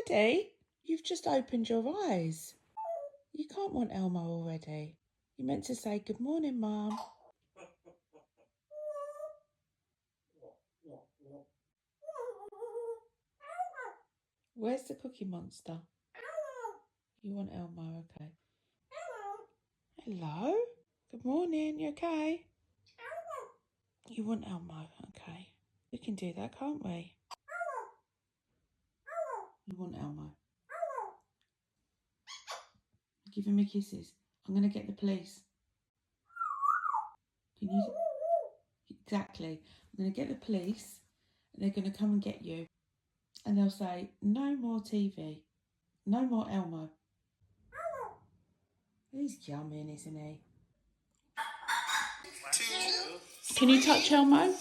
already? You've just opened your eyes. You can't want Elmo already. You meant to say good morning, Mum. Where's the Cookie Monster? You want Elmo, okay. Hello. Good morning, you okay? You want Elmo, okay. We can do that, can't we? You want Elmo. Give him kisses. I'm going to get the police. Can you? Exactly. I'm going to get the police and they're going to come and get you. And they'll say, no more TV. No more Elmo. He's yumming, isn't he? Can you touch Elmo?